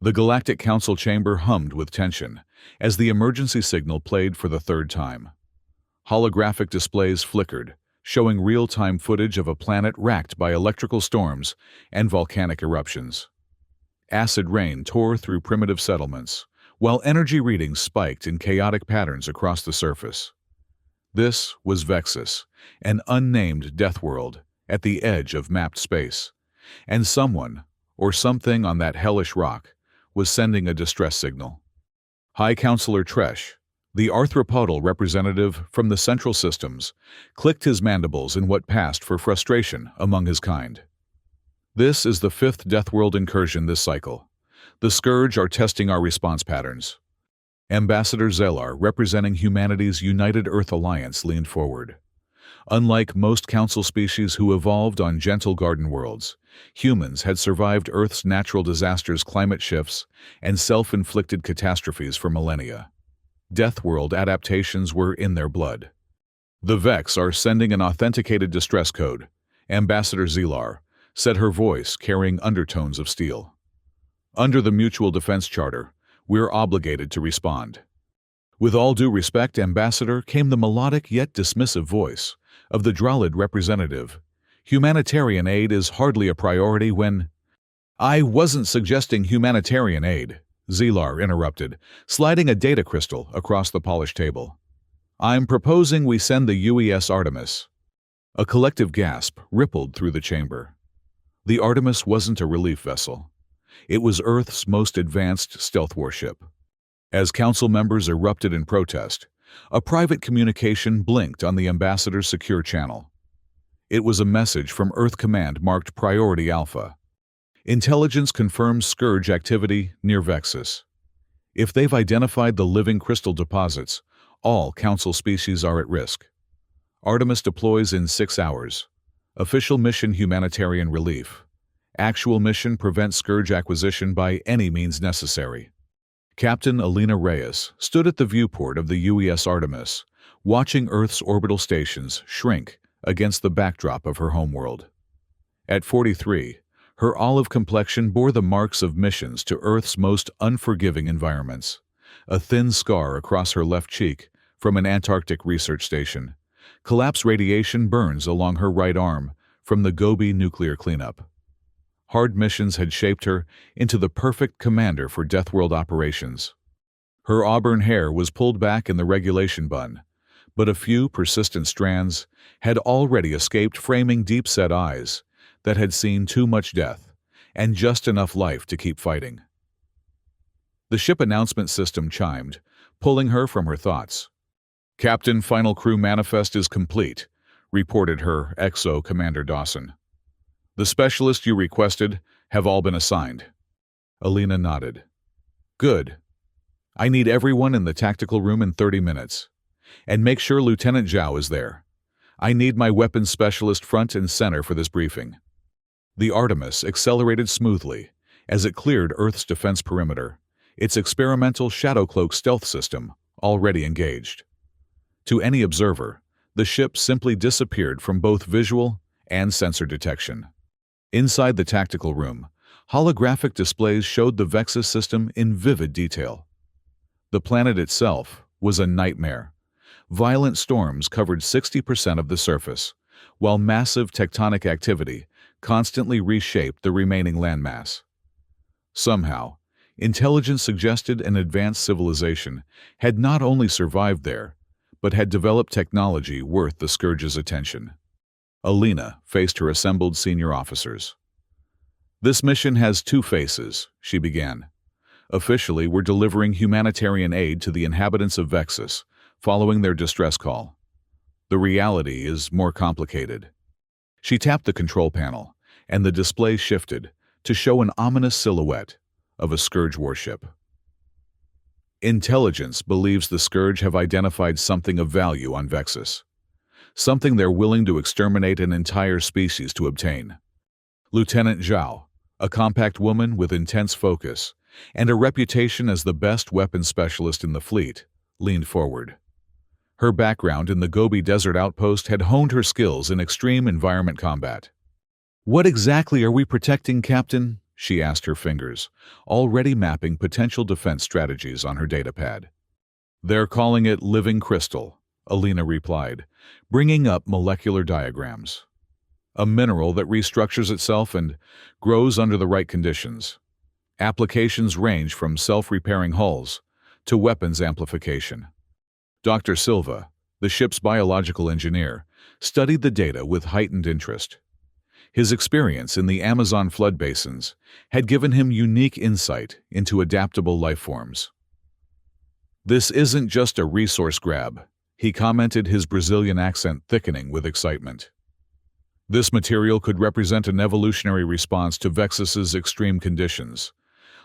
The Galactic Council chamber hummed with tension as the emergency signal played for the third time. Holographic displays flickered, showing real-time footage of a planet racked by electrical storms and volcanic eruptions. Acid rain tore through primitive settlements, while energy readings spiked in chaotic patterns across the surface. This was Vexus, an unnamed death world at the edge of mapped space, and someone, or something on that hellish rock, was sending a distress signal. High Counselor Tresh, the arthropodal representative from the Central Systems, clicked his mandibles in what passed for frustration among his kind. This is the fifth Deathworld incursion this cycle. The Scourge are testing our response patterns. Ambassador Zelar, representing humanity's United Earth Alliance, leaned forward. Unlike most Council species who evolved on gentle garden worlds, humans had survived Earth's natural disasters, climate shifts, and self-inflicted catastrophes for millennia. Deathworld adaptations were in their blood. The Vex are sending an authenticated distress code, Ambassador Zelar said, her voice carrying undertones of steel. Under the Mutual Defense Charter, we're obligated to respond. With all due respect, Ambassador, came the melodic yet dismissive voice of the Dralid representative. Humanitarian aid is hardly a priority when— I wasn't suggesting humanitarian aid, Zelar interrupted, sliding a data crystal across the polished table. I'm proposing we send the UES Artemis. A collective gasp rippled through the chamber. The Artemis wasn't a relief vessel. It was Earth's most advanced stealth warship. As Council members erupted in protest, a private communication blinked on the ambassador's secure channel. It was a message from Earth Command marked Priority Alpha. Intelligence confirms Scourge activity near Vexus. If they've identified the living crystal deposits, all Council species are at risk. Artemis deploys in 6 hours. Official mission humanitarian relief. Actual mission prevent Scourge acquisition by any means necessary. Captain Alina Reyes stood at the viewport of the UES Artemis, watching Earth's orbital stations shrink against the backdrop of her homeworld. At 43, her olive complexion bore the marks of missions to Earth's most unforgiving environments. A thin scar across her left cheek from an Antarctic research station. Collapse radiation burns along her right arm from the Gobi nuclear cleanup. Hard missions had shaped her into the perfect commander for Deathworld operations. Her auburn hair was pulled back in the regulation bun, but a few persistent strands had already escaped, framing deep-set eyes that had seen too much death and just enough life to keep fighting. The ship announcement system chimed, pulling her from her thoughts. Captain, final crew manifest is complete, reported her XO Commander Dawson. The specialists you requested have all been assigned. Alina nodded. Good. I need everyone in the tactical room in 30 minutes. And make sure Lieutenant Zhao is there. I need my weapons specialist front and center for this briefing. The Artemis accelerated smoothly as it cleared Earth's defense perimeter, its experimental shadow cloak stealth system already engaged. To any observer, the ship simply disappeared from both visual and sensor detection. Inside the tactical room, holographic displays showed the Vexus system in vivid detail. The planet itself was a nightmare. Violent storms covered 60% of the surface, while massive tectonic activity constantly reshaped the remaining landmass. Somehow, intelligence suggested an advanced civilization had not only survived there, but had developed technology worth the Scourge's attention. Alina faced her assembled senior officers. This mission has 2 faces, she began. Officially, we're delivering humanitarian aid to the inhabitants of Vexus, following their distress call. The reality is more complicated. She tapped the control panel, and the display shifted to show an ominous silhouette of a Scourge warship. Intelligence believes the Scourge have identified something of value on Vexus. Something they're willing to exterminate an entire species to obtain. Lieutenant Zhao, a compact woman with intense focus and a reputation as the best weapons specialist in the fleet, leaned forward. Her background in the Gobi Desert Outpost had honed her skills in extreme environment combat. What exactly are we protecting, Captain? she asked her fingers, already mapping potential defense strategies on her datapad. They're calling it living crystal, Alina replied, bringing up molecular diagrams. A mineral that restructures itself and grows under the right conditions. Applications range from self-repairing hulls to weapons amplification. Dr. Silva, the ship's biological engineer, studied the data with heightened interest. His experience in the Amazon flood basins had given him unique insight into adaptable life forms. "This isn't just a resource grab," he commented, his Brazilian accent thickening with excitement. "This material could represent an evolutionary response to Vexus's extreme conditions.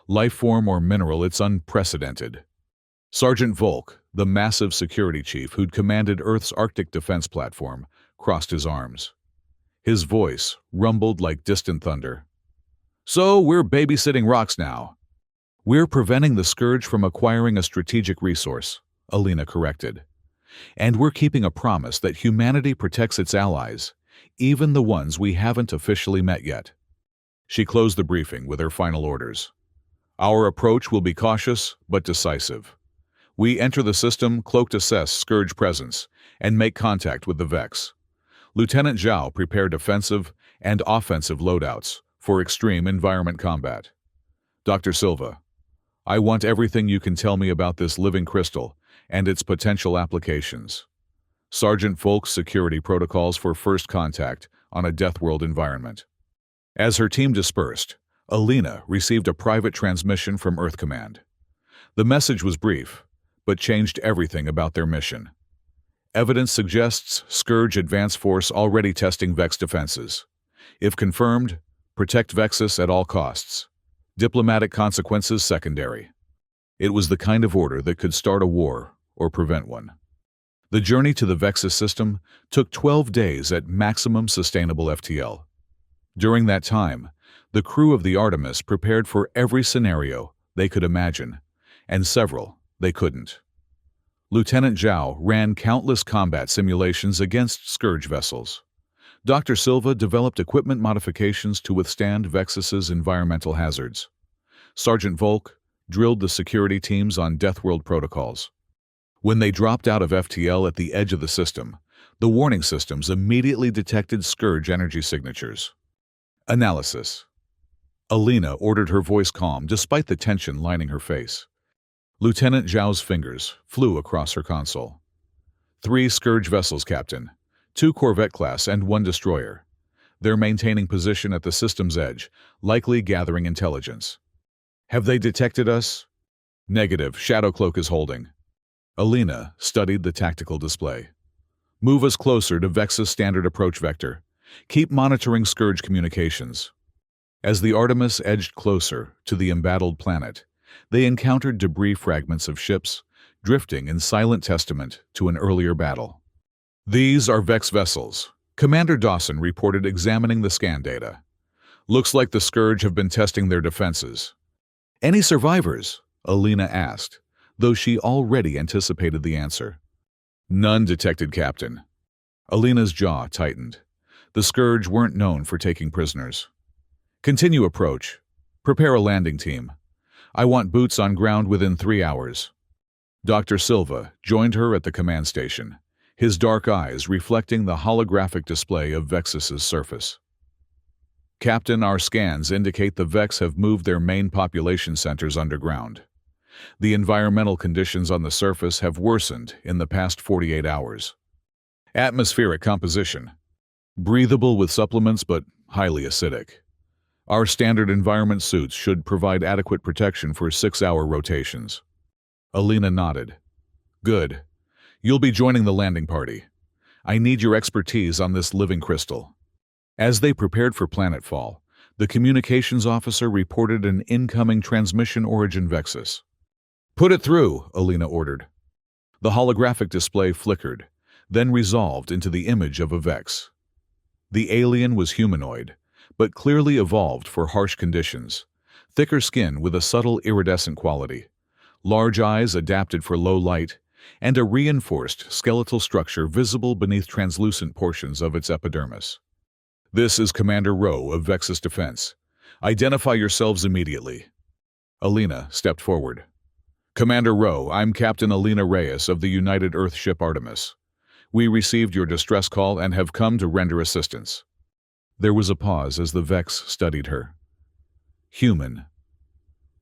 Life form or mineral, it's unprecedented." Sergeant Volk, the massive security chief who'd commanded Earth's Arctic defense platform, crossed his arms. His voice rumbled like distant thunder. "So we're babysitting rocks now." "We're preventing the Scourge from acquiring a strategic resource," Alina corrected. "And we're keeping a promise that humanity protects its allies, even the ones we haven't officially met yet." She closed the briefing with her final orders. "Our approach will be cautious but decisive. We enter the system, cloaked, assess Scourge presence, and make contact with the Vex. Lieutenant Zhao, prepare defensive and offensive loadouts for extreme environment combat. Dr. Silva, I want everything you can tell me about this living crystal and its potential applications. Sergeant Volk's security protocols for first contact on a Deathworld environment." As her team dispersed, Alina received a private transmission from Earth Command. The message was brief, but changed everything about their mission. Evidence suggests Scourge Advance Force already testing Vex defenses. If confirmed, protect Vexus at all costs. Diplomatic consequences secondary. It was the kind of order that could start a war or prevent one. The journey to the Vexus system took 12 days at maximum sustainable FTL. During that time, the crew of the Artemis prepared for every scenario they could imagine, and several they couldn't. Lieutenant Zhao ran countless combat simulations against Scourge vessels. Dr. Silva developed equipment modifications to withstand Vexus's environmental hazards. Sergeant Volk drilled the security teams on Deathworld protocols. When they dropped out of FTL at the edge of the system, the warning systems immediately detected Scourge energy signatures. Analysis. Alina ordered, her voice calm despite the tension lining her face. Lieutenant Zhao's fingers flew across her console. 3 Scourge vessels, Captain. 2 Corvette-class and 1 destroyer. They're maintaining position at the system's edge, likely gathering intelligence. Have they detected us? Negative. Shadow Cloak is holding. Alina studied the tactical display. Move us closer to Vexus standard approach vector. Keep monitoring Scourge communications. As the Artemis edged closer to the embattled planet, they encountered debris fragments of ships, drifting in silent testament to an earlier battle. "These are Vex vessels," Commander Dawson reported, examining the scan data. "Looks like the Scourge have been testing their defenses." "Any survivors?" Alina asked, though she already anticipated the answer. "None detected, Captain." Alina's jaw tightened. The Scourge weren't known for taking prisoners. "Continue approach. Prepare a landing team. I want boots on ground within 3 hours." Dr. Silva joined her at the command station, his dark eyes reflecting the holographic display of Vexus's surface. "Captain, our scans indicate the Vex have moved their main population centers underground. The environmental conditions on the surface have worsened in the past 48 hours. Atmospheric composition. Breathable with supplements, but highly acidic. Our standard environment suits should provide adequate protection for 6-hour rotations." Alina nodded. "Good. You'll be joining the landing party. I need your expertise on this living crystal." As they prepared for planetfall, the communications officer reported an incoming transmission origin Vexus. "Put it through," Alina ordered. The holographic display flickered, then resolved into the image of a Vex. The alien was humanoid, but clearly evolved for harsh conditions. Thicker skin with a subtle iridescent quality, large eyes adapted for low light, and a reinforced skeletal structure visible beneath translucent portions of its epidermis. "This is Commander Rowe of Vexus Defense. Identify yourselves immediately. Alina stepped forward. Commander Rowe, I'm Captain Alina Reyes of the United Earthship Artemis. We received your distress call and have come to render assistance. There was a pause as the Vex studied her. Human.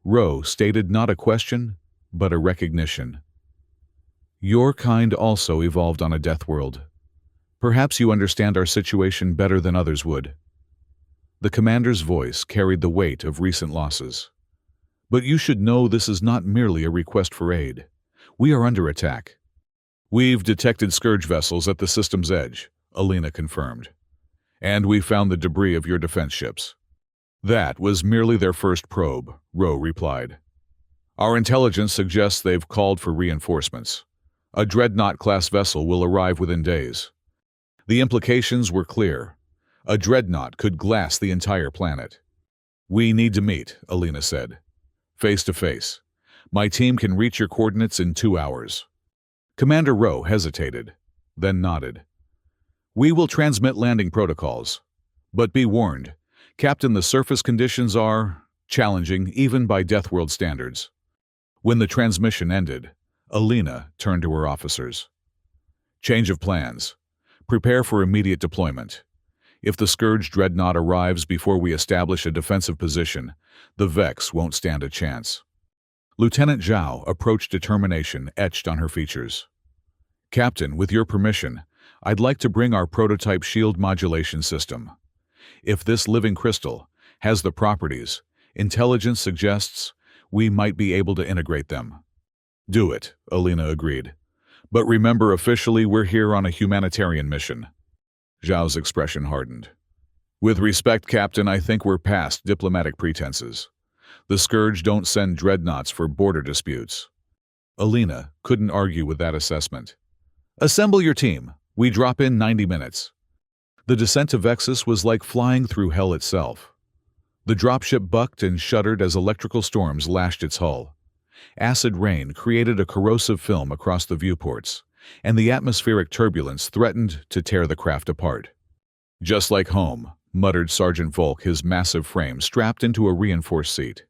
Rowe stated not a question, but a recognition. Your kind also evolved on a death world. Perhaps you understand our situation better than others would. The commander's voice carried the weight of recent losses. But you should know this is not merely a request for aid. We are under attack. We've detected scourge vessels at the system's edge, Alina confirmed. And we found the debris of your defense ships. That was merely their first probe, Rowe replied. Our intelligence suggests they've called for reinforcements. A Dreadnought-class vessel will arrive within days. The implications were clear. A Dreadnought could glass the entire planet. We need to meet, Alina said. Face to face. My team can reach your coordinates in 2 hours. Commander Rowe hesitated, then nodded. We will transmit landing protocols. But be warned, Captain, the surface conditions are challenging even by Deathworld standards. When the transmission ended, Alina turned to her officers. Change of plans. Prepare for immediate deployment. If the Scourge Dreadnought arrives before we establish a defensive position, the Vex won't stand a chance. Lieutenant Zhao approached determination etched on her features. Captain, with your permission, I'd like to bring our prototype shield modulation system. If this living crystal has the properties intelligence suggests, we might be able to integrate them. Do it, Alina agreed. But remember, officially we're here on a humanitarian mission. Zhao's expression hardened. With respect, Captain, I think we're past diplomatic pretenses. The Scourge don't send dreadnoughts for border disputes. Alina couldn't argue with that assessment. Assemble your team. We drop in 90 minutes. The descent to Vexus was like flying through hell itself. The dropship bucked and shuddered as electrical storms lashed its hull. Acid rain created a corrosive film across the viewports, and the atmospheric turbulence threatened to tear the craft apart. Just like home, muttered Sergeant Volk, his massive frame strapped into a reinforced seat.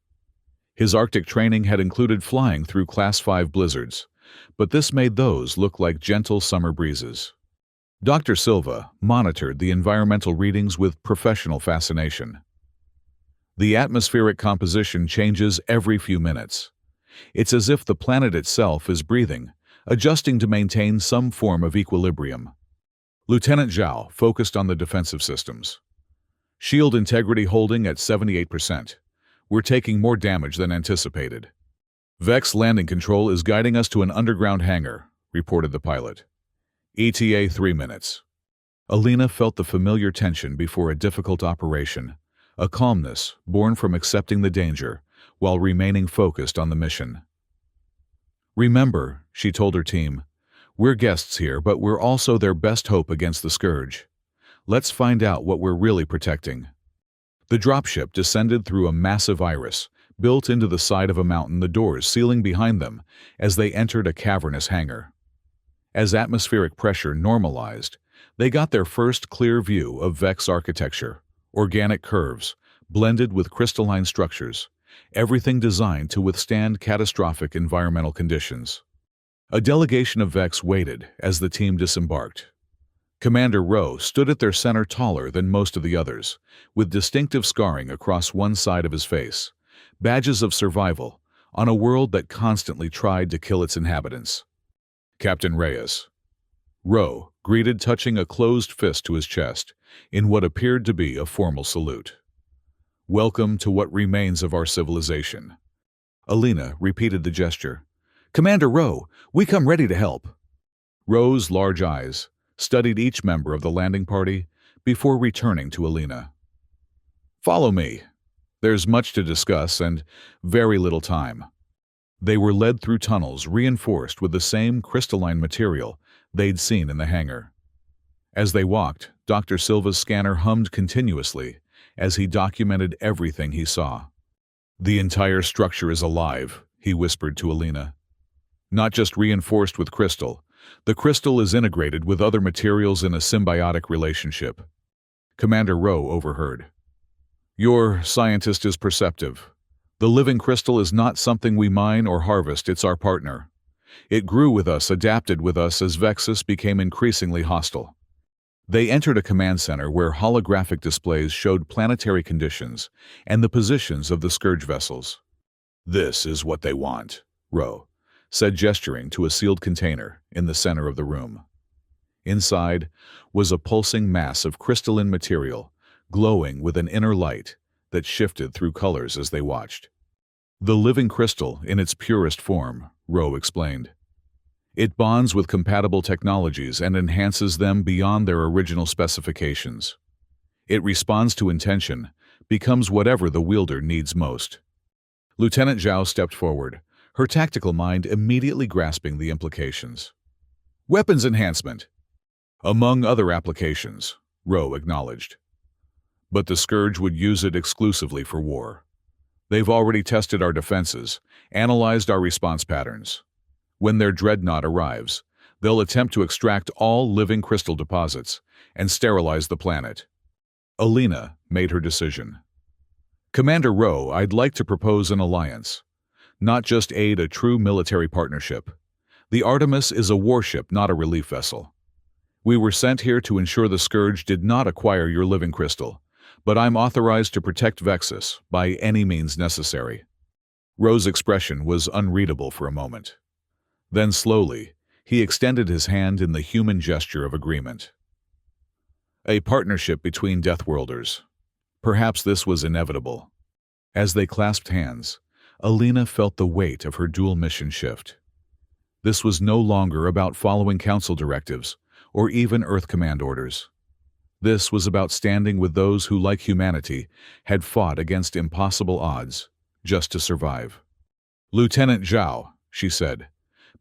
His Arctic training had included flying through Class 5 blizzards, but this made those look like gentle summer breezes. Dr. Silva monitored the environmental readings with professional fascination. The atmospheric composition changes every few minutes. It's as if the planet itself is breathing, adjusting to maintain some form of equilibrium. Lieutenant Zhao focused on the defensive systems. Shield integrity holding at 78%. We're taking more damage than anticipated. Vex landing control is guiding us to an underground hangar, reported the pilot. ETA 3 minutes. Alina felt the familiar tension before a difficult operation, a calmness born from accepting the danger while remaining focused on the mission. Remember, she told her team, we're guests here, but we're also their best hope against the Scourge. Let's find out what we're really protecting. The dropship descended through a massive iris, built into the side of a mountain, the doors sealing behind them as they entered a cavernous hangar. As atmospheric pressure normalized, they got their first clear view of Vex architecture, organic curves, blended with crystalline structures, everything designed to withstand catastrophic environmental conditions. A delegation of Vex waited as the team disembarked. Commander Rowe stood at their center, taller than most of the others, with distinctive scarring across one side of his face, badges of survival on a world that constantly tried to kill its inhabitants. Captain Reyes. Rowe greeted, touching a closed fist to his chest in what appeared to be a formal salute. Welcome to what remains of our civilization. Alina repeated the gesture. Commander Rowe, we come ready to help. Rowe's large eyes studied each member of the landing party before returning to Alina. Follow me. There's much to discuss and very little time. They were led through tunnels reinforced with the same crystalline material they'd seen in the hangar. As they walked, Dr. Silva's scanner hummed continuously as he documented everything he saw. The entire structure is alive, he whispered to Alina. Not just reinforced with crystal. The crystal is integrated with other materials in a symbiotic relationship. Commander Rowe overheard. Your scientist is perceptive. The living crystal is not something we mine or harvest, it's our partner. It grew with us, adapted with us as Vexus became increasingly hostile. They entered a command center where holographic displays showed planetary conditions and the positions of the Scourge vessels. "This is what they want," Ro said, gesturing to a sealed container in the center of the room. Inside was a pulsing mass of crystalline material, glowing with an inner light that shifted through colors as they watched. "The living crystal in its purest form," Ro explained. "It bonds with compatible technologies and enhances them beyond their original specifications. It responds to intention, becomes whatever the wielder needs most." Lieutenant Zhao stepped forward, her tactical mind immediately grasping the implications. "Weapons enhancement." "Among other applications," Ro acknowledged. "But the Scourge would use it exclusively for war. They've already tested our defenses, analyzed our response patterns. When their dreadnought arrives, they'll attempt to extract all living crystal deposits and sterilize the planet." Alina made her decision. "Commander Ro, I'd like to propose an alliance. Not just aid a true military partnership. The Artemis is a warship, not a relief vessel. We were sent here to ensure the Scourge did not acquire your living crystal, but I'm authorized to protect Vexus by any means necessary." Ro's expression was unreadable for a moment. Then slowly, he extended his hand in the human gesture of agreement. A partnership between Deathworlders. Perhaps this was inevitable. As they clasped hands, Alina felt the weight of her dual mission shift. This was no longer about following council directives or even Earth command orders. This was about standing with those who, like humanity, had fought against impossible odds just to survive. "Lieutenant Zhao," she said,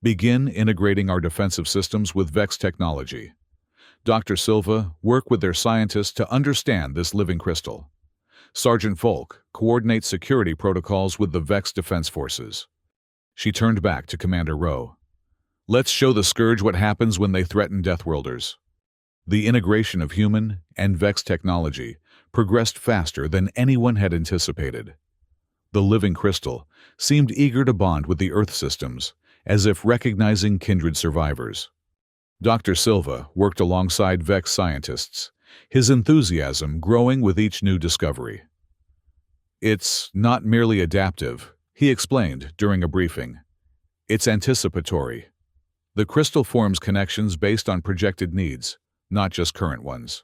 "begin integrating our defensive systems with Vex technology. Dr. Silva, work with their scientists to understand this living crystal. Sergeant Volk, coordinate security protocols with the Vex Defense Forces." She turned back to Commander Ro. "Let's show the Scourge what happens when they threaten Deathworlders." The integration of human and Vex technology progressed faster than anyone had anticipated. The living crystal seemed eager to bond with the Earth systems, as if recognizing kindred survivors. Dr. Silva worked alongside Vex scientists, his enthusiasm growing with each new discovery. "It's not merely adaptive," he explained during a briefing. "It's anticipatory. The crystal forms connections based on projected needs, not just current ones."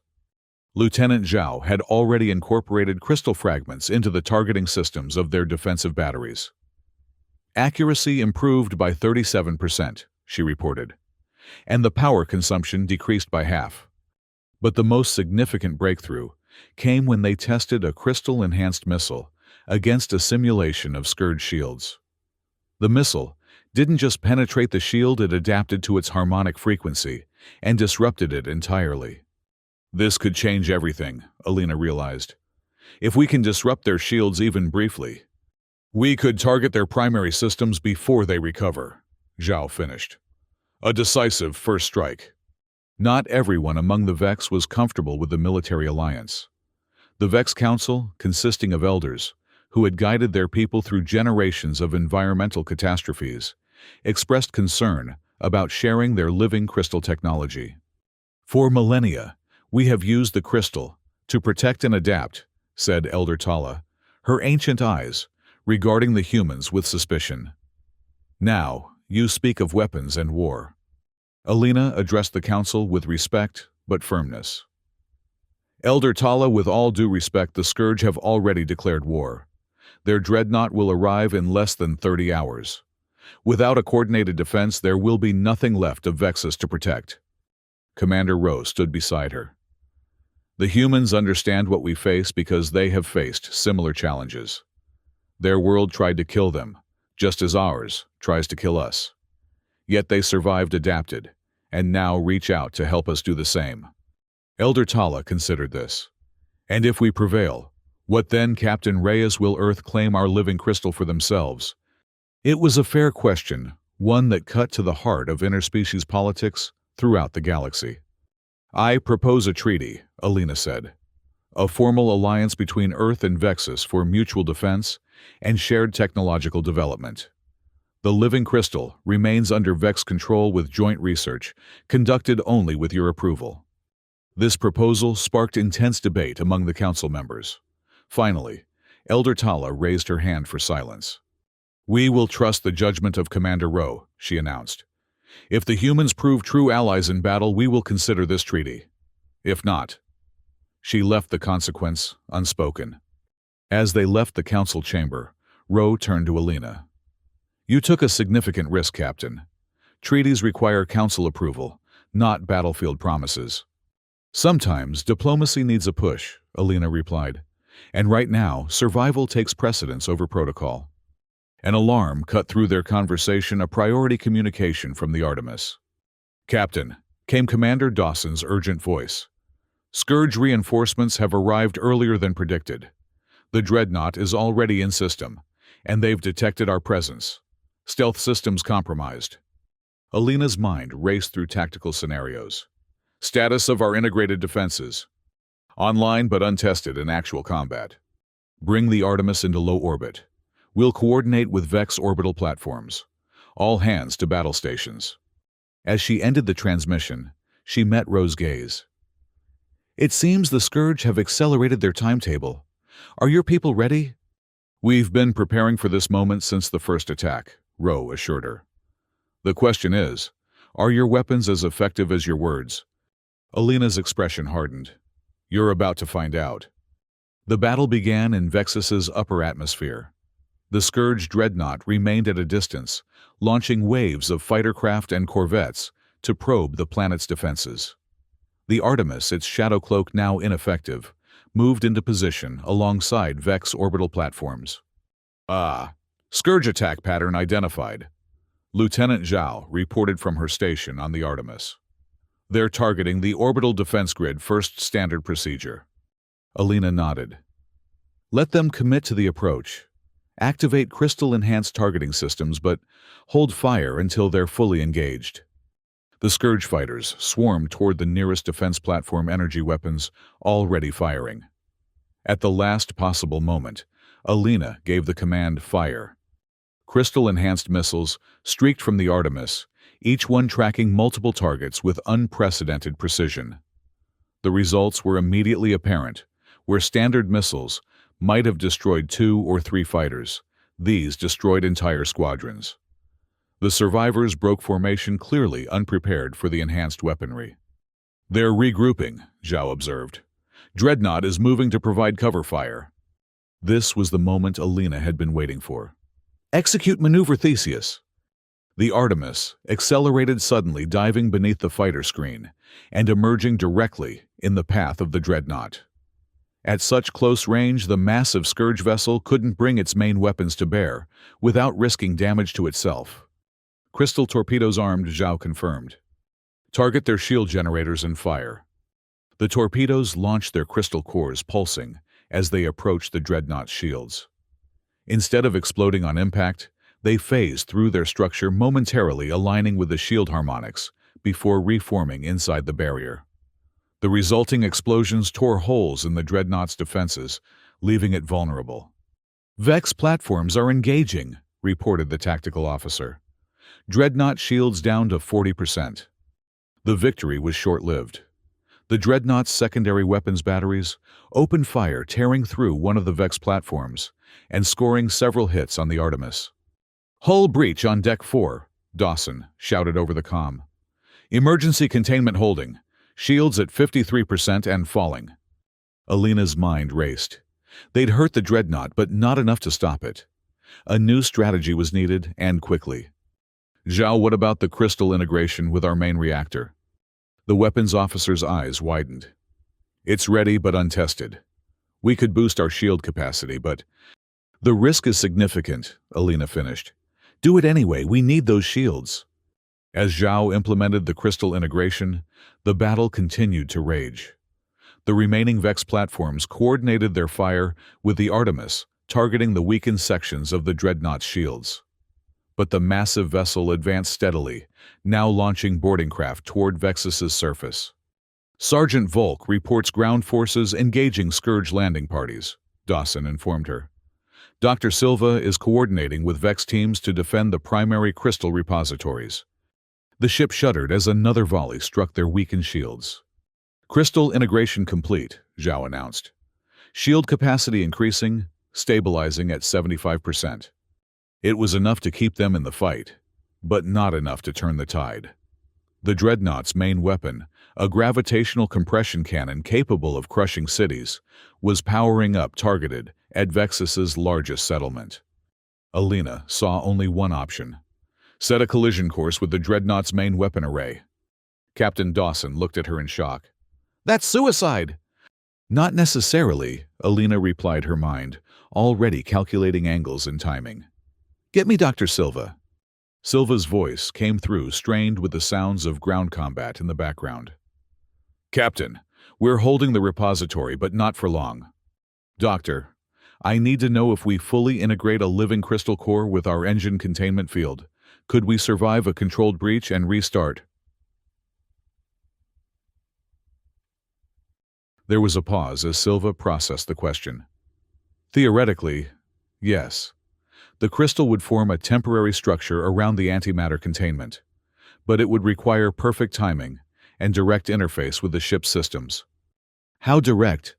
Lieutenant Zhao had already incorporated crystal fragments into the targeting systems of their defensive batteries. "Accuracy improved by 37%, she reported, and the power consumption decreased by half. But the most significant breakthrough came when they tested a crystal-enhanced missile against a simulation of Scourge shields. The missile didn't just penetrate the shield, it adapted to its harmonic frequency and disrupted it entirely. "This could change everything," Alina realized. "If we can disrupt their shields even briefly, we could target their primary systems before they recover," Zhao finished. "A decisive first strike." Not everyone among the Vex was comfortable with the military alliance. The Vex Council, consisting of elders, who had guided their people through generations of environmental catastrophes, expressed concern about sharing their living crystal technology. "For millennia, we have used the crystal to protect and adapt," said Elder Tala, her ancient eyes regarding the humans with suspicion. "Now, you speak of weapons and war." Alina addressed the council with respect but firmness. "Elder Tala, with all due respect, the Scourge have already declared war. Their dreadnought will arrive in less than 30 hours. Without a coordinated defense, there will be nothing left of Vexus to protect." Commander Ro stood beside her. "The humans understand what we face because they have faced similar challenges. Their world tried to kill them, just as ours tries to kill us. Yet they survived, adapted, and now reach out to help us do the same." Elder Tala considered this. "And if we prevail, what then, Captain Reyes? Will Earth claim our living crystal for themselves?" It was a fair question, one that cut to the heart of interspecies politics throughout the galaxy. "I propose a treaty," Alina said. a formal alliance between Earth and Vexus for mutual defense and shared technological development. The living crystal remains under Vex control with joint research, conducted only with your approval. This proposal sparked intense debate among the council members. Finally, Elder Tala raised her hand for silence. "We will trust the judgment of Commander Rowe," she announced. "If the humans prove true allies in battle, we will consider this treaty. If not..." She left the consequence unspoken. As they left the council chamber, Rowe turned to Alina. "You took a significant risk, Captain. Treaties require council approval, not battlefield promises." "Sometimes diplomacy needs a push," Alina replied. "And right now, survival takes precedence over protocol." An alarm cut through their conversation, a priority communication from the Artemis. "Captain," came Commander Dawson's urgent voice. "Scourge reinforcements have arrived earlier than predicted. The Dreadnought is already in system, and they've detected our presence. Stealth systems compromised." Alina's mind raced through tactical scenarios. "Status of our integrated defenses. Online but untested in actual combat. Bring the Artemis into low orbit. We'll coordinate with Vex orbital platforms. All hands to battle stations." As she ended the transmission, she met Rowe's gaze. "It seems the Scourge have accelerated their timetable. Are your people ready?" "We've been preparing for this moment since the first attack," Rowe assured her. "The question is, are your weapons as effective as your words?" Alina's expression hardened. "You're about to find out." The battle began in Vexus's upper atmosphere. The Scourge dreadnought remained at a distance, launching waves of fighter craft and corvettes to probe the planet's defenses. The Artemis, its shadow cloak now ineffective, moved into position alongside Vex orbital platforms. Scourge attack pattern identified," Lieutenant Zhao reported from her station on the Artemis. "They're targeting the orbital defense grid, first standard procedure." Alina nodded. "Let them commit to the approach. Activate crystal-enhanced targeting systems, but hold fire until they're fully engaged." The Scourge fighters swarmed toward the nearest defense platform, energy weapons already firing. At the last possible moment, Alina gave the command "fire." Crystal-enhanced missiles streaked from the Artemis, each one tracking multiple targets with unprecedented precision. The results were immediately apparent. Where standard missiles might have destroyed 2 or 3 fighters, these destroyed entire squadrons. The survivors broke formation, clearly unprepared for the enhanced weaponry. "They're regrouping," Zhao observed. "Dreadnought is moving to provide cover fire." This was the moment Alina had been waiting for. "Execute maneuver Theseus." The Artemis accelerated suddenly, diving beneath the fighter screen and emerging directly in the path of the Dreadnought. At such close range, the massive Scourge vessel couldn't bring its main weapons to bear without risking damage to itself. "Crystal torpedoes armed," Zhao confirmed. "Target their shield generators and fire." The torpedoes launched, their crystal cores pulsing as they approached the Dreadnought's shields. Instead of exploding on impact, they phased through their structure, momentarily aligning with the shield harmonics before reforming inside the barrier. The resulting explosions tore holes in the Dreadnought's defenses, leaving it vulnerable. "Vex platforms are engaging," reported the tactical officer. "Dreadnought shields down to 40%. The victory was short-lived. The Dreadnought's secondary weapons batteries opened fire, tearing through one of the Vex platforms and scoring several hits on the Artemis. "Hull breach on Deck 4, Dawson shouted over the comm. "Emergency containment holding. Shields at 53% and falling." Alina's mind raced. They'd hurt the Dreadnought, but not enough to stop it. A new strategy was needed, and quickly. "Zhao, what about the crystal integration with our main reactor?" The weapons officer's eyes widened. "It's ready but untested. We could boost our shield capacity, but..." "The risk is significant," Alina finished. "Do it anyway, we need those shields." As Zhao implemented the crystal integration, the battle continued to rage. The remaining Vex platforms coordinated their fire with the Artemis, targeting the weakened sections of the Dreadnought's shields. But the massive vessel advanced steadily, now launching boarding craft toward Vexus's surface. Sergeant Volk reports ground forces engaging Scourge landing parties, Dawson informed her. Dr. Silva is coordinating with Vex teams to defend the primary crystal repositories. The ship shuddered as another volley struck their weakened shields. Crystal integration complete, Zhao announced. Shield capacity increasing, stabilizing at 75%. It was enough to keep them in the fight, but not enough to turn the tide. The Dreadnought's main weapon, a gravitational compression cannon capable of crushing cities, was powering up targeted at Vexus's largest settlement. Alina saw only one option. Set a collision course with the Dreadnought's main weapon array. Captain Dawson looked at her in shock. "That's suicide!" "Not necessarily," Alina replied, her mind already calculating angles and timing. "Get me Dr. Silva." Silva's voice came through, strained with the sounds of ground combat in the background. "Captain, we're holding the repository, but not for long. Doctor, I need to know if we fully integrate a living crystal core with our engine containment field. Could we survive a controlled breach and restart?" There was a pause as Silva processed the question. Theoretically, yes. The crystal would form a temporary structure around the antimatter containment, but it would require perfect timing and direct interface with the ship's systems. How direct?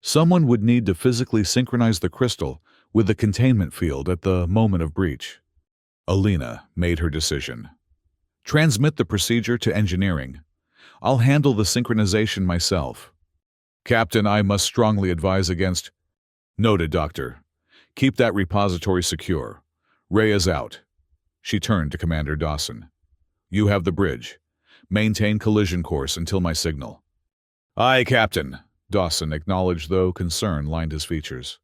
Someone would need to physically synchronize the crystal with the containment field at the moment of breach. Alina made her decision. "Transmit the procedure to engineering. I'll handle the synchronization myself." "Captain, I must strongly advise against—" "Noted, Doctor. Keep that repository secure. Ray is out." She turned to Commander Dawson. "You have the bridge. Maintain collision course until my signal." "Aye, Captain," Dawson acknowledged, though concern lined his features.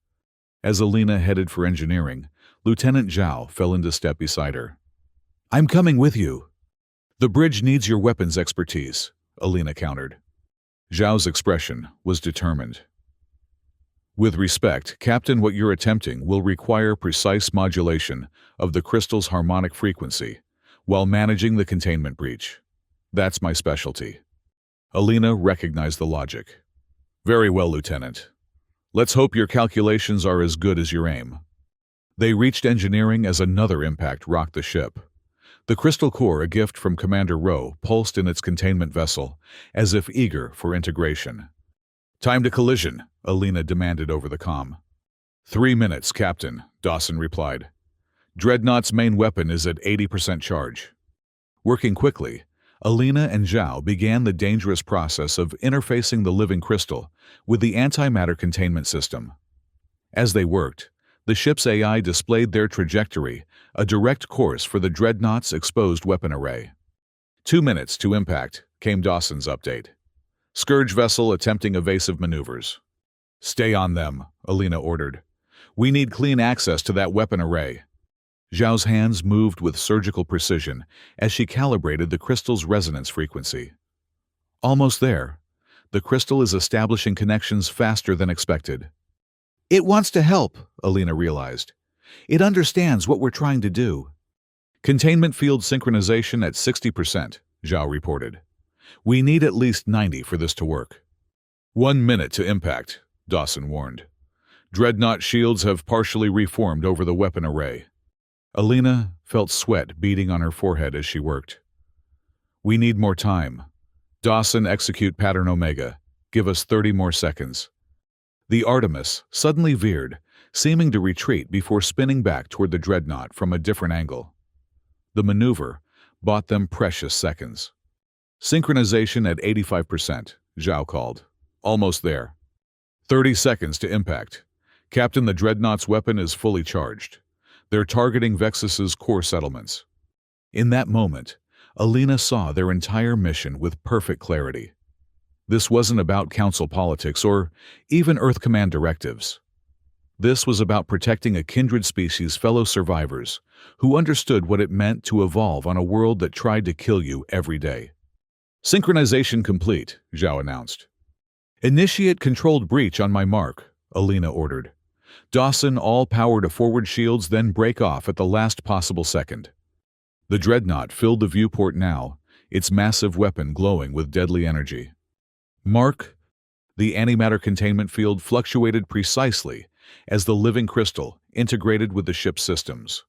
As Alina headed for engineering, Lieutenant Zhao fell into step beside her. "I'm coming with you." "The bridge needs your weapons expertise," Alina countered. Zhao's expression was determined. "With respect, Captain, what you're attempting will require precise modulation of the crystal's harmonic frequency while managing the containment breach. That's my specialty." Alina recognized the logic. "Very well, Lieutenant. Let's hope your calculations are as good as your aim." They reached engineering as another impact rocked the ship. The crystal core, a gift from Commander Rowe, pulsed in its containment vessel, as if eager for integration. "Time to collision," Alina demanded over the comm. 3 minutes, Captain," Dawson replied. "Dreadnought's main weapon is at 80% charge." Working quickly, Alina and Zhao began the dangerous process of interfacing the living crystal with the antimatter containment system. As they worked, the ship's AI displayed their trajectory, a direct course for the Dreadnought's exposed weapon array. 2 minutes to impact, came Dawson's update. Scourge vessel attempting evasive maneuvers. "Stay on them," Alina ordered. "We need clean access to that weapon array." Zhao's hands moved with surgical precision as she calibrated the crystal's resonance frequency. Almost there. The crystal is establishing connections faster than expected. "It wants to help," Alina realized. "It understands what we're trying to do." "Containment field synchronization at 60%, Zhao reported. "We need at least 90 for this to work." 1 minute to impact, Dawson warned. Dreadnought shields have partially reformed over the weapon array. Alina felt sweat beading on her forehead as she worked. "We need more time. Dawson, execute pattern Omega. Give us 30 more seconds." The Artemis suddenly veered, seeming to retreat before spinning back toward the Dreadnought from a different angle. The maneuver bought them precious seconds. "Synchronization at 85%, Zhao called. "Almost there." 30 seconds to impact. Captain, the Dreadnought's weapon is fully charged. They're targeting Vexus's core settlements. In that moment, Alina saw their entire mission with perfect clarity. This wasn't about council politics or even Earth Command directives. This was about protecting a kindred species' fellow survivors who understood what it meant to evolve on a world that tried to kill you every day. "Synchronization complete," Zhao announced. "Initiate controlled breach on my mark," Alina ordered. "Dawson, all power to forward shields, then break off at the last possible second." The Dreadnought filled the viewport now, its massive weapon glowing with deadly energy. Mark, the antimatter containment field fluctuated precisely as the living crystal integrated with the ship's systems.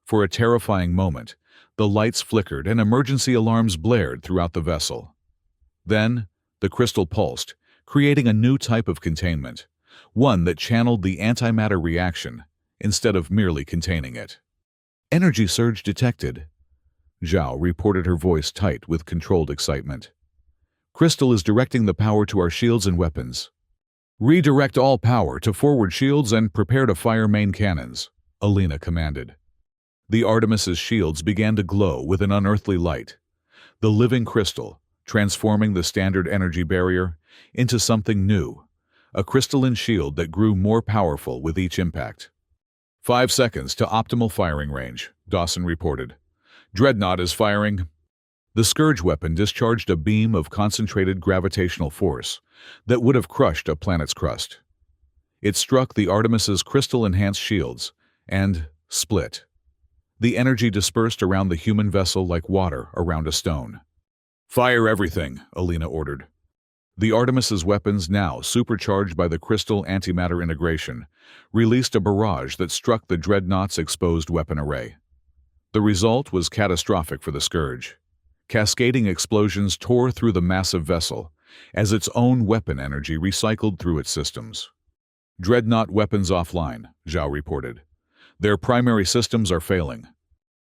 For a terrifying moment, the lights flickered and emergency alarms blared throughout the vessel. Then, the crystal pulsed, creating a new type of containment, one that channeled the antimatter reaction instead of merely containing it. Energy surge detected. Zhao reported, her voice tight with controlled excitement. Crystal is directing the power to our shields and weapons. Redirect all power to forward shields and prepare to fire main cannons, Alina commanded. The Artemis's shields began to glow with an unearthly light. The living crystal, transforming the standard energy barrier into something new, a crystalline shield that grew more powerful with each impact. 5 seconds to optimal firing range, Dawson reported. Dreadnought is firing. The Scourge weapon discharged a beam of concentrated gravitational force that would have crushed a planet's crust. It struck the Artemis's crystal-enhanced shields and split. The energy dispersed around the human vessel like water around a stone. Fire everything, Alina ordered. The Artemis's weapons, now supercharged by the crystal antimatter integration, released a barrage that struck the Dreadnought's exposed weapon array. The result was catastrophic for the Scourge. Cascading explosions tore through the massive vessel as its own weapon energy recycled through its systems. Dreadnought weapons offline, Zhao reported. Their primary systems are failing.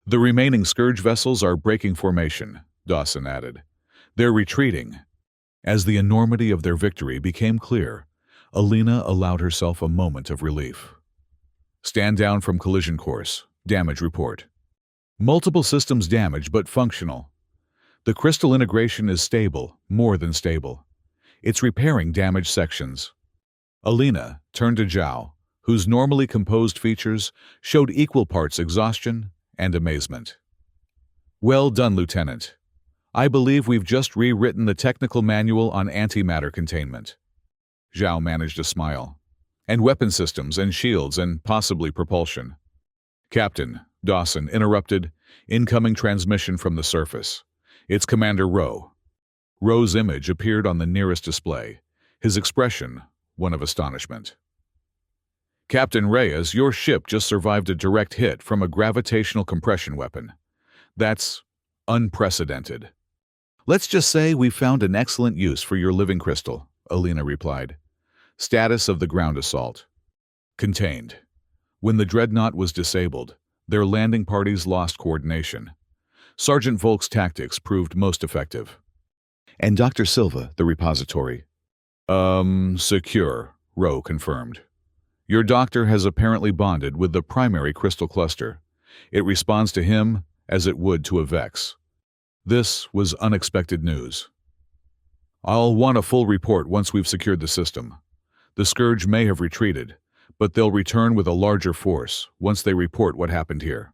The remaining Scourge vessels are breaking formation, Dawson added. They're retreating. As the enormity of their victory became clear, Alina allowed herself a moment of relief. Stand down from collision course. Damage report. Multiple systems damaged but functional. The crystal integration is stable, more than stable. It's repairing damaged sections. Alina turned to Zhao, whose normally composed features showed equal parts exhaustion and amazement. Well done, Lieutenant. I believe we've just rewritten the technical manual on antimatter containment. Zhao managed a smile. And weapon systems and shields and possibly propulsion. Captain, Dawson interrupted. Incoming transmission from the surface. It's Commander Rowe. Rowe's image appeared on the nearest display, his expression one of astonishment. Captain Reyes, your ship just survived a direct hit from a gravitational compression weapon. That's unprecedented. Let's just say we found an excellent use for your living crystal, Alina replied. Status of the ground assault. Contained. When the Dreadnought was disabled, their landing parties lost coordination. Sergeant Volk's tactics proved most effective. And Dr. Silva, the repository? Secure, Rowe confirmed. Your doctor has apparently bonded with the primary crystal cluster. It responds to him as it would to a Vex. This was unexpected news. I'll want a full report once we've secured the system. The Scourge may have retreated, but they'll return with a larger force once they report what happened here.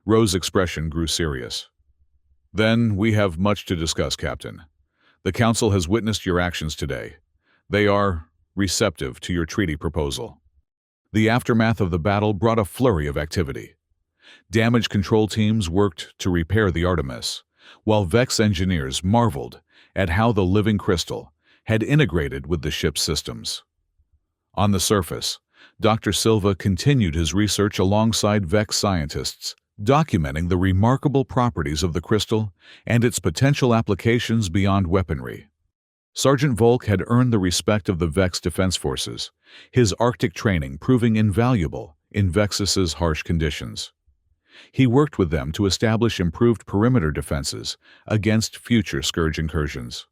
Rowe's expression grew serious. Then we have much to discuss, Captain. The Council has witnessed your actions today. They are receptive to your treaty proposal. The aftermath of the battle brought a flurry of activity. Damage control teams worked to repair the Artemis, while Vex engineers marveled at how the living crystal had integrated with the ship's systems. On the surface, Dr. Silva continued his research alongside Vex scientists, documenting the remarkable properties of the crystal and its potential applications beyond weaponry. Sergeant Volk had earned the respect of the Vex Defense Forces, his Arctic training proving invaluable in Vexus's harsh conditions. He worked with them to establish improved perimeter defenses against future Scourge incursions.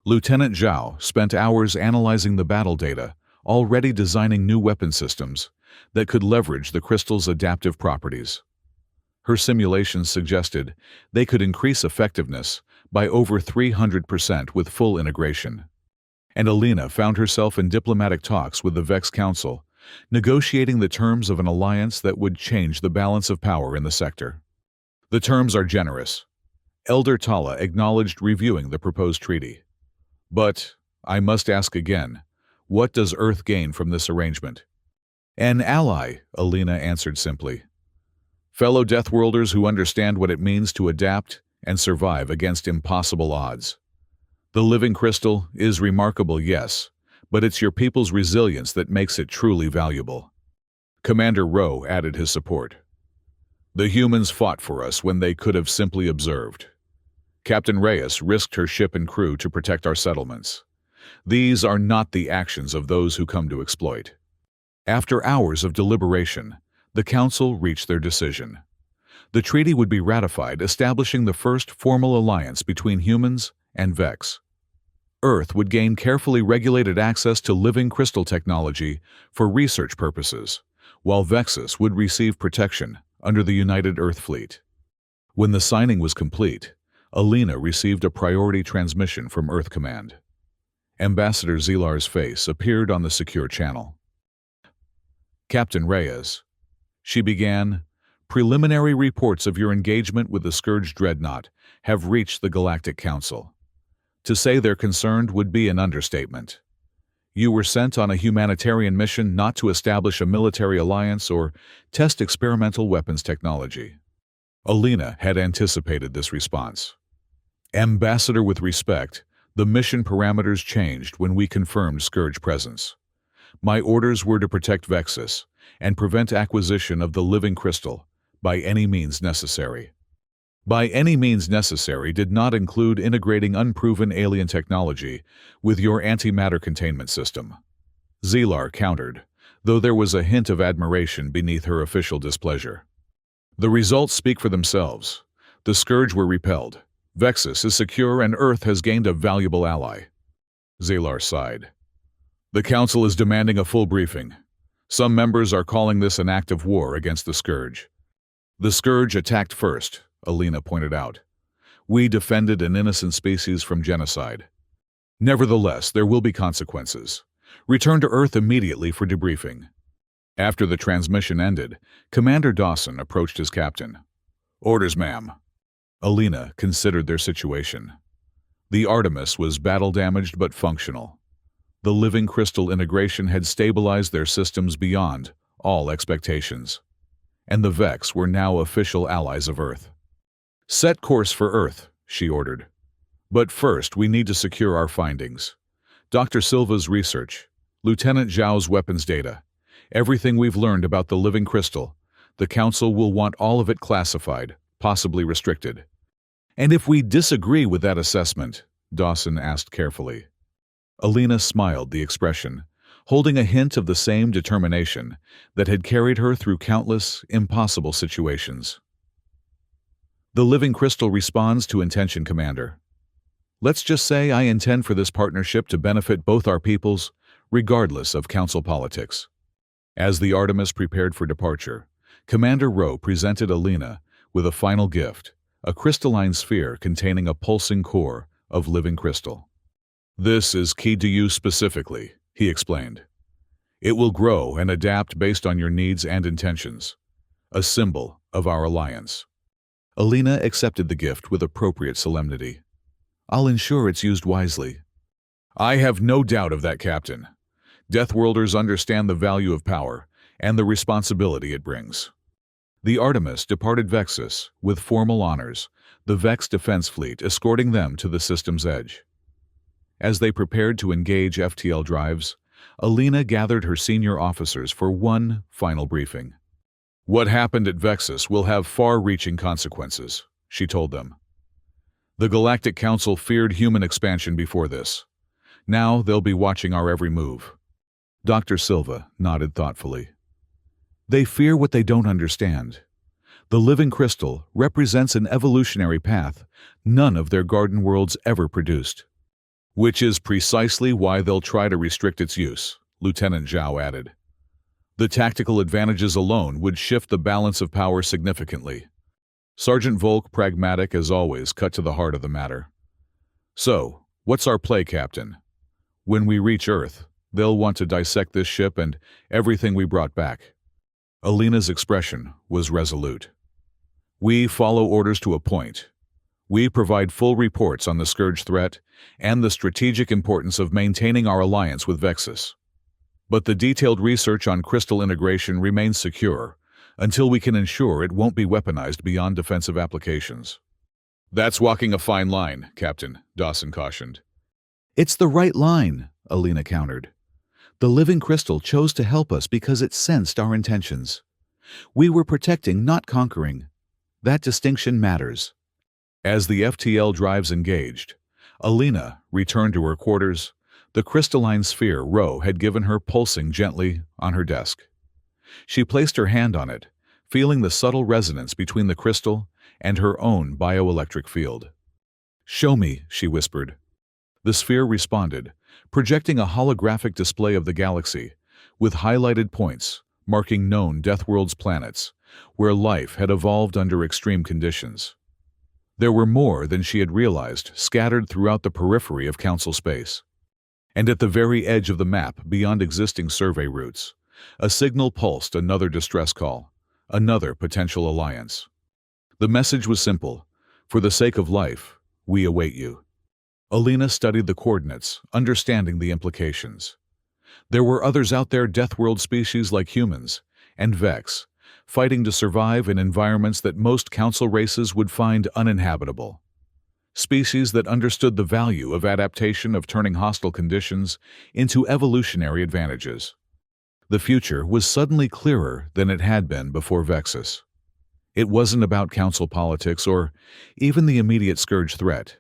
Lieutenant Zhao spent hours analyzing the battle data, already designing new weapon systems that could leverage the crystal's adaptive properties. Her simulations suggested they could increase effectiveness by over 300% with full integration. And Alina found herself in diplomatic talks with the Vex Council, negotiating the terms of an alliance that would change the balance of power in the sector. The terms are generous. Elder Tala acknowledged reviewing the proposed treaty. But, I must ask again, what does Earth gain from this arrangement? An ally, Alina answered simply. Fellow Deathworlders who understand what it means to adapt and survive against impossible odds. The living crystal is remarkable, yes, but it's your people's resilience that makes it truly valuable. Commander Rowe added his support. The humans fought for us when they could have simply observed. Captain Reyes risked her ship and crew to protect our settlements. These are not the actions of those who come to exploit. After hours of deliberation, the Council reached their decision. The treaty would be ratified, establishing the first formal alliance between humans and Vex. Earth would gain carefully regulated access to living crystal technology for research purposes, while Vexus would receive protection under the United Earth Fleet. When the signing was complete, Alina received a priority transmission from Earth Command. Ambassador Zelar's face appeared on the secure channel. Captain Reyes, she began, preliminary reports of your engagement with the Scourge Dreadnought have reached the Galactic Council. To say they're concerned would be an understatement. You were sent on a humanitarian mission not to establish a military alliance or test experimental weapons technology. Alina had anticipated this response. Ambassador, with respect, the mission parameters changed when we confirmed Scourge presence. My orders were to protect Vexus and prevent acquisition of the living crystal by any means necessary. By any means necessary did not include integrating unproven alien technology with your antimatter containment system. Zelar countered, though there was a hint of admiration beneath her official displeasure. The results speak for themselves. The Scourge were repelled. Vexus is secure and Earth has gained a valuable ally. Zelar sighed. The Council is demanding a full briefing. Some members are calling this an act of war against the Scourge. The Scourge attacked first, Alina pointed out. We defended an innocent species from genocide. Nevertheless, there will be consequences. Return to Earth immediately for debriefing. After the transmission ended, Commander Dawson approached his captain. Orders, ma'am. Alina considered their situation. The Artemis was battle-damaged but functional. The living crystal integration had stabilized their systems beyond all expectations. And the Vex were now official allies of Earth. Set course for Earth, she ordered. But first, we need to secure our findings. Dr. Silva's research, Lieutenant Zhao's weapons data, everything we've learned about the living crystal, the Council will want all of it classified, possibly restricted. And if we disagree with that assessment, Dawson asked carefully. Alina smiled the expression, holding a hint of the same determination that had carried her through countless, impossible situations. The living crystal responds to intention, Commander. Let's just say I intend for this partnership to benefit both our peoples, regardless of Council politics. As the Artemis prepared for departure, Commander Rowe presented Alina with a final gift, a crystalline sphere containing a pulsing core of living crystal. This is key to you specifically, he explained. It will grow and adapt based on your needs and intentions, a symbol of our alliance. Alina accepted the gift with appropriate solemnity. I'll ensure it's used wisely. I have no doubt of that, Captain. Deathworlders understand the value of power and the responsibility it brings. The Artemis departed Vexus with formal honors, the Vex Defense Fleet escorting them to the system's edge. As they prepared to engage FTL drives, Alina gathered her senior officers for one final briefing. What happened at Vexus will have far-reaching consequences, she told them. The Galactic Council feared human expansion before this. Now they'll be watching our every move. Dr. Silva nodded thoughtfully. They fear what they don't understand. The living crystal represents an evolutionary path none of their garden worlds ever produced. Which is precisely why they'll try to restrict its use, Lieutenant Zhao added. The tactical advantages alone would shift the balance of power significantly. Sergeant Volk, pragmatic as always, cut to the heart of the matter. So, what's our play, Captain? When we reach Earth, they'll want to dissect this ship and everything we brought back. Alina's expression was resolute. We follow orders to a point. We provide full reports on the Scourge threat and the strategic importance of maintaining our alliance with Vexus. But the detailed research on crystal integration remains secure until we can ensure it won't be weaponized beyond defensive applications. That's walking a fine line, Captain, Dawson cautioned. "It's the right line," Alina countered. "The living crystal chose to help us because it sensed our intentions. We were protecting, not conquering. That distinction matters." As the FTL drives engaged, Alina returned to her quarters. The crystalline sphere Ro had given her pulsing gently on her desk. She placed her hand on it, feeling the subtle resonance between the crystal and her own bioelectric field. "Show me," she whispered. The sphere responded, projecting a holographic display of the galaxy, with highlighted points marking known Deathworld's planets, where life had evolved under extreme conditions. There were more than she had realized scattered throughout the periphery of Council space. And at the very edge of the map, beyond existing survey routes, a signal pulsed another distress call, another potential alliance. The message was simple: "For the sake of life, we await you." Alina studied the coordinates, understanding the implications. There were others out there, Deathworld species like humans and Vex, fighting to survive in environments that most Council races would find uninhabitable. Species that understood the value of adaptation, of turning hostile conditions into evolutionary advantages. The future was suddenly clearer than it had been before Vexus. It wasn't about Council politics or even the immediate Scourge threat.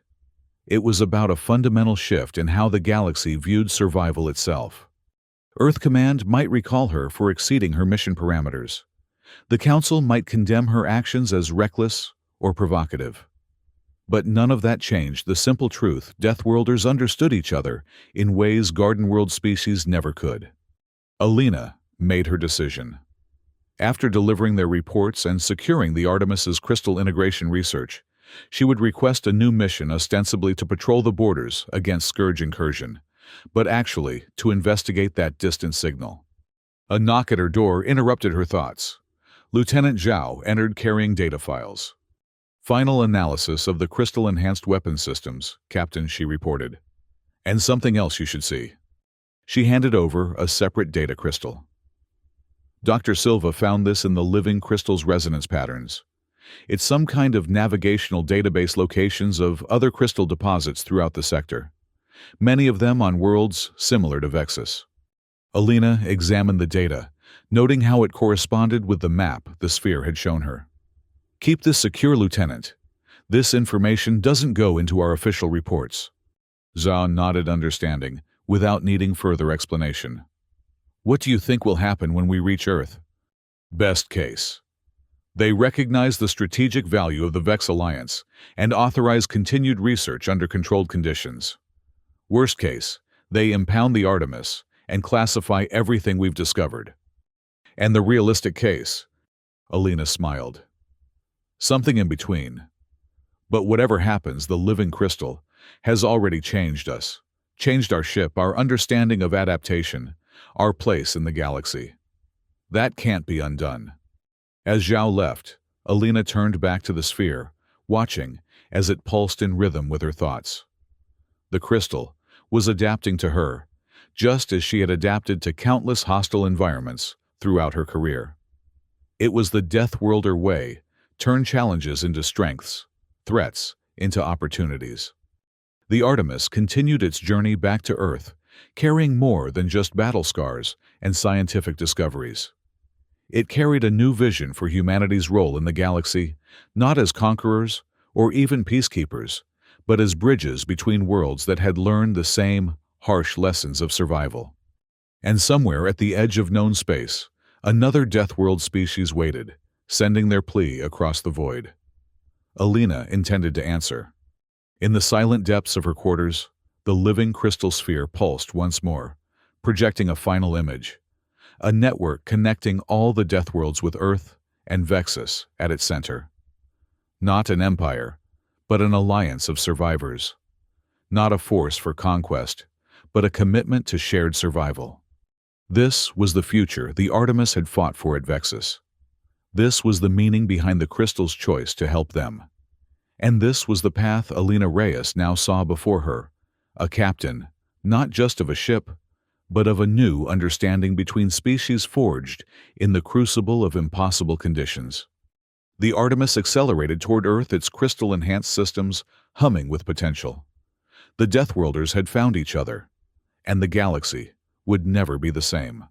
It was about a fundamental shift in how the galaxy viewed survival itself. Earth Command might recall her for exceeding her mission parameters. The Council might condemn her actions as reckless or provocative. But none of that changed the simple truth: Deathworlders understood each other in ways Garden World species never could. Alina made her decision. After delivering their reports and securing the Artemis's crystal integration research, she would request a new mission, ostensibly to patrol the borders against Scourge incursion, but actually to investigate that distant signal. A knock at her door interrupted her thoughts. Lieutenant Zhao entered carrying data files. "Final analysis of the crystal-enhanced weapon systems, Captain," she reported. "And something else you should see." She handed over a separate data crystal. Dr. Silva found this in the living crystal's resonance patterns. It's some kind of navigational database, locations of other crystal deposits throughout the sector, many of them on worlds similar to Vexus. Alina examined the data, noting how it corresponded with the map the sphere had shown her. "Keep this secure, Lieutenant. This information doesn't go into our official reports." Zhao nodded, understanding, without needing further explanation. "What do you think will happen when we reach Earth?" "Best case. They recognize the strategic value of the Vex Alliance and authorize continued research under controlled conditions. Worst case, they impound the Artemis and classify everything we've discovered." "And the realistic case?" Alina smiled. "Something in between. But whatever happens, the living crystal has already changed us, changed our ship, our understanding of adaptation, our place in the galaxy. That can't be undone." As Zhao left, Alina turned back to the sphere, watching as it pulsed in rhythm with her thoughts. The crystal was adapting to her, just as she had adapted to countless hostile environments throughout her career. It was the Deathworlder way: turn challenges into strengths, threats into opportunities. The Artemis continued its journey back to Earth, carrying more than just battle scars and scientific discoveries. It carried a new vision for humanity's role in the galaxy, not as conquerors or even peacekeepers, but as bridges between worlds that had learned the same harsh lessons of survival. And somewhere at the edge of known space, another Deathworld species waited, sending their plea across the void. Alina intended to answer. In the silent depths of her quarters, the living crystal sphere pulsed once more, projecting a final image: a network connecting all the Deathworlds with Earth and Vexus at its center. Not an empire, but an alliance of survivors. Not a force for conquest, but a commitment to shared survival. This was the future the Artemis had fought for at Vexus. This was the meaning behind the crystal's choice to help them. And this was the path Alina Reyes now saw before her: a captain, not just of a ship, but of a new understanding between species forged in the crucible of impossible conditions. The Artemis accelerated toward Earth, its crystal-enhanced systems humming with potential. The Deathworlders had found each other, and the galaxy would never be the same.